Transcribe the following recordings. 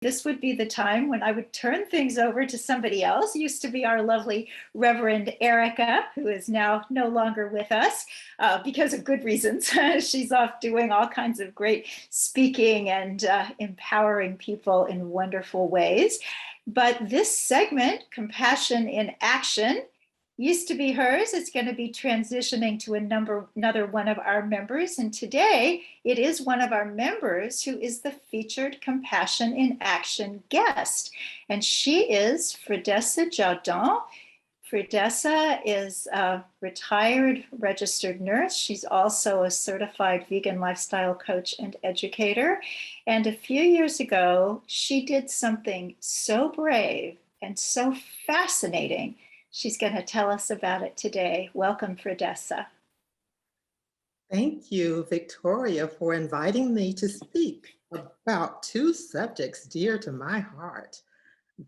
This would be the time when I would turn things over to somebody else. It used to be our lovely Reverend Erica, who is now no longer with us because of good reasons. She's off doing all kinds of great speaking and empowering people in wonderful ways. But this segment, Compassion in Action, used to be hers. It's going to be transitioning to another one of our members. And today it is one of our members who is the featured Compassion in Action guest. And she is Fredessa Jaudon. Fredessa is a retired registered nurse. She's also a certified vegan lifestyle coach and educator. And a few years ago, she did something so brave and so fascinating. She's going to tell us about it today. Welcome, Fredessa. Thank you, Victoria, for inviting me to speak about two subjects dear to my heart.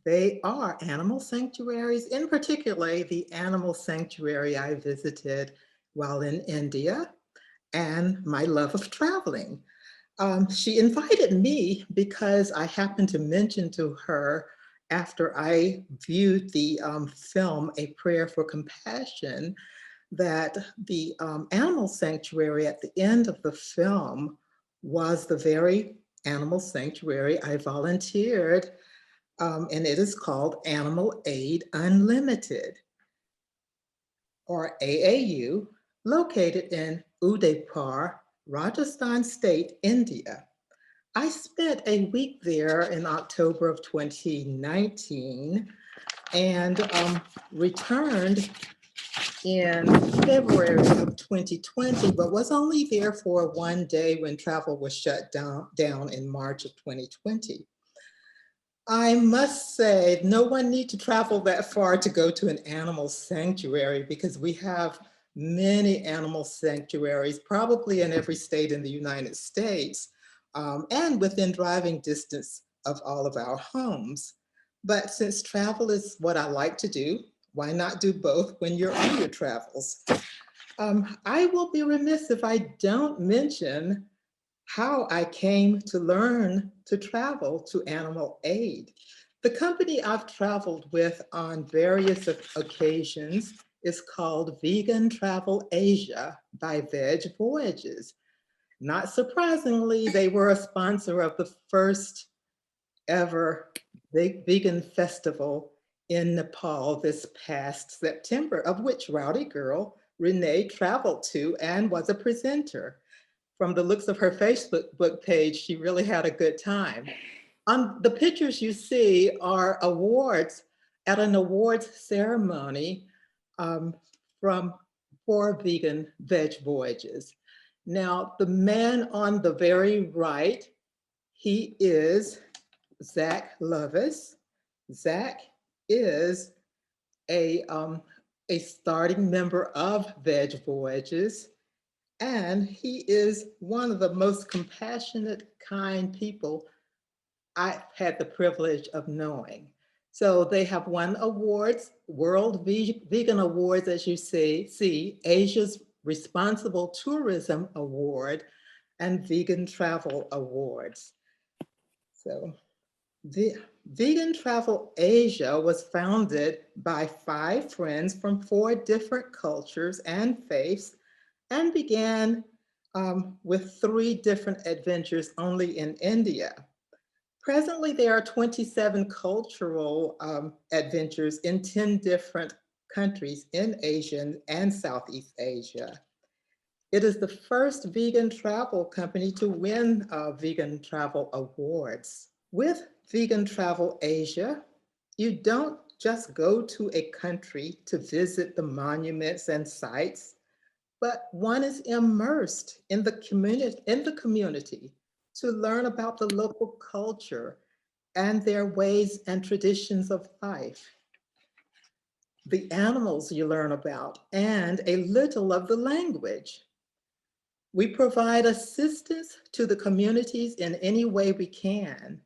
They are animal sanctuaries, in particular, the animal sanctuary I visited while in India, and my love of traveling. She invited me because I happened to mention to her after I viewed the film, A Prayer for Compassion, that the animal sanctuary at the end of the film was the very animal sanctuary I volunteered, and it is called Animal Aid Unlimited, or AAU, located in Udaipur, Rajasthan State, India. I spent a week there in October of 2019 and returned in February of 2020, but was only there for one day when travel was shut down in March of 2020. I must say, no one needs to travel that far to go to an animal sanctuary because we have many animal sanctuaries, probably in every state in the United States, and within driving distance of all of our homes. But since travel is what I like to do, why not do both when you're on your travels? I will be remiss if I don't mention how I came to learn to travel to Animal Aid. The company I've traveled with on various occasions is called Vegan Travel Asia by Veg Voyages. Not surprisingly, they were a sponsor of the first ever vegan festival in Nepal this past September, of which Rowdy Girl Renee traveled to and was a presenter. From the looks of her Facebook page, she really had a good time. The pictures you see are awards at an awards ceremony for Vegan Veg Voyages. Now, the man on the very right, he is Zach Lovis. Zach is a starting member of Veg Voyages, and he is one of the most compassionate, kind people I've had the privilege of knowing. So they have won awards, World Vegan Awards, as you see, Asia's Responsible Tourism Award, and Vegan Travel Awards. So the Vegan Travel Asia was founded by 5 friends from 4 different cultures and faiths and began with 3 different adventures only in India. Presently, there are 27 cultural adventures in 10 different countries in Asia and Southeast Asia. It is the first vegan travel company to win Vegan Travel Awards. With Vegan Travel Asia, you don't just go to a country to visit the monuments and sites, but one is immersed in the community to learn about the local culture and their ways and traditions of life, the animals you learn about, and a little of the language. We provide assistance to the communities in any way we can,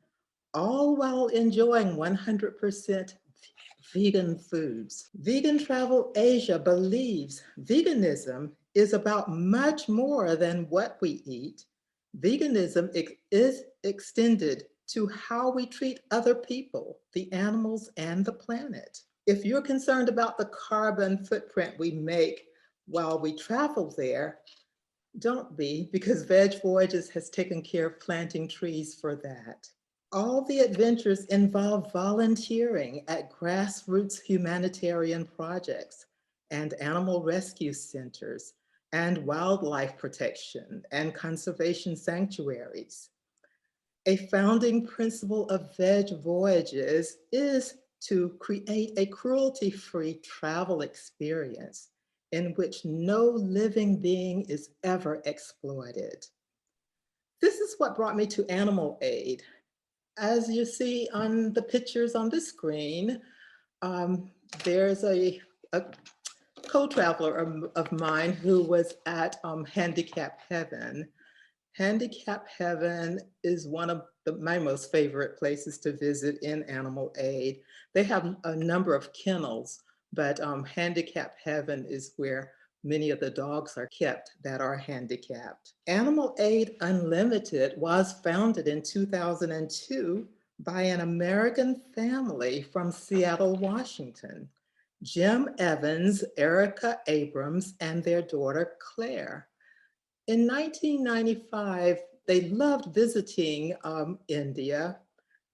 all while enjoying 100% vegan foods. Vegan Travel Asia believes veganism is about much more than what we eat. Veganism is extended to how we treat other people, the animals, and the planet. If you're concerned about the carbon footprint we make while we travel there, don't be, because Veg Voyages has taken care of planting trees for that. All the adventures involve volunteering at grassroots humanitarian projects and animal rescue centers and wildlife protection and conservation sanctuaries. A founding principle of Veg Voyages is to create a cruelty-free travel experience in which no living being is ever exploited. This is what brought me to Animal Aid. As you see on the pictures on the screen, there's a co-traveler of mine who was at Handicap Heaven. Handicap Heaven is one of my most favorite places to visit in Animal Aid. They have a number of kennels, but Handicap Heaven is where many of the dogs are kept that are handicapped. Animal Aid Unlimited was founded in 2002 by an American family from Seattle, Washington. Jim Evans, Erica Abrams, and their daughter, Claire. In 1995, they loved visiting India.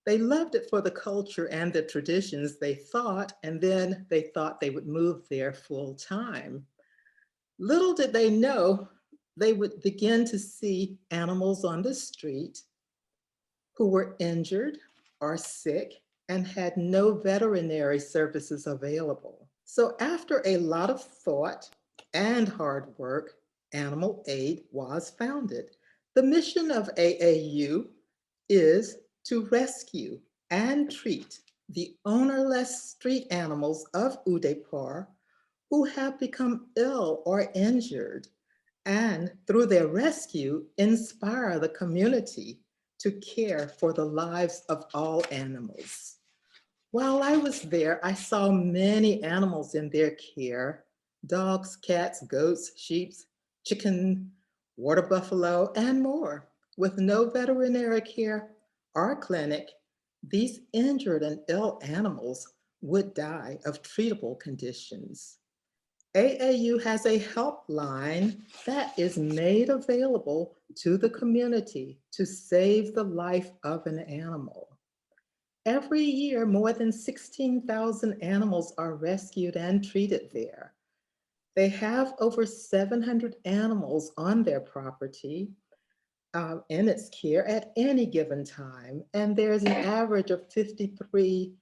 They loved it for the culture and the traditions, they thought, and then they thought they would move there full time. Little did they know, they would begin to see animals on the street who were injured or sick and had no veterinary services available. So after a lot of thought and hard work, Animal Aid was founded. The mission of AAU is to rescue and treat the ownerless street animals of Udaipur who have become ill or injured, and through their rescue, inspire the community to care for the lives of all animals. While I was there, I saw many animals in their care: dogs, cats, goats, sheep, chicken, water buffalo, and more. With no veterinary care or clinic, these injured and ill animals would die of treatable conditions. AAU has a helpline that is made available to the community to save the life of an animal. Every year, more than 16,000 animals are rescued and treated there. They have over 700 animals on their property in its care at any given time, and there's an average of 53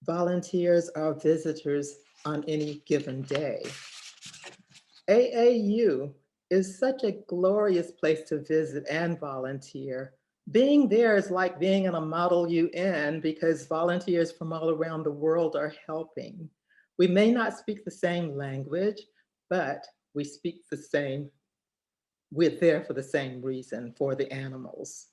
volunteers or visitors on any given day. AAU is such a glorious place to visit and volunteer. Being there is like being in a Model UN because volunteers from all around the world are helping. We may not speak the same language, but we speak the same, we're there for the same reason, for the animals.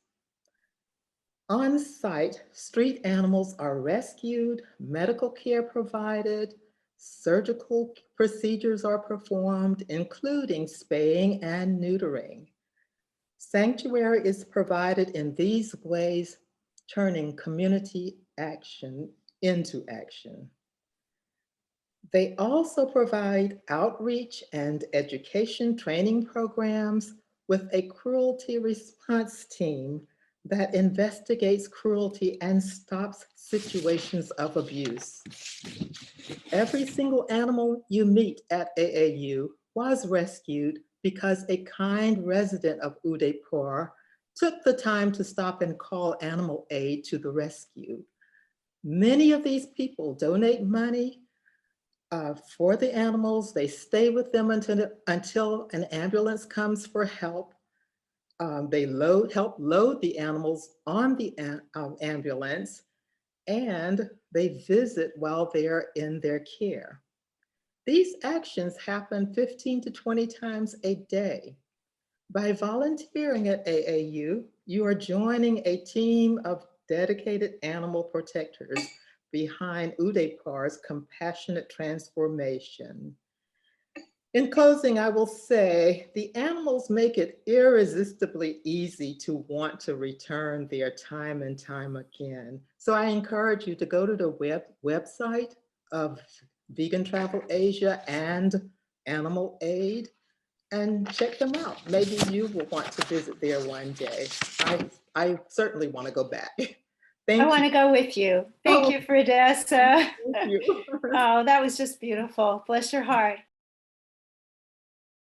On site, street animals are rescued, medical care provided, surgical procedures are performed, including spaying and neutering. Sanctuary is provided in these ways, turning community action into action. They also provide outreach and education training programs with a cruelty response team that investigates cruelty and stops situations of abuse. Every single animal you meet at AAU was rescued because a kind resident of Udaipur took the time to stop and call Animal Aid to the rescue. Many of these people donate money for the animals. They stay with them until an ambulance comes for help. They help load the animals on the ambulance, and they visit while they're in their care. These actions happen 15 to 20 times a day. By volunteering at AAU, you are joining a team of dedicated animal protectors behind Udaipur's compassionate transformation. In closing, I will say the animals make it irresistibly easy to want to return there time and time again. So I encourage you to go to the website of Vegan Travel Asia and Animal Aid and check them out. Maybe you will want to visit there one day. I certainly want to go back. I Thank want you. to go with you. Thank Oh, you, Fredessa. thank you. Oh, that was just beautiful. Bless your heart.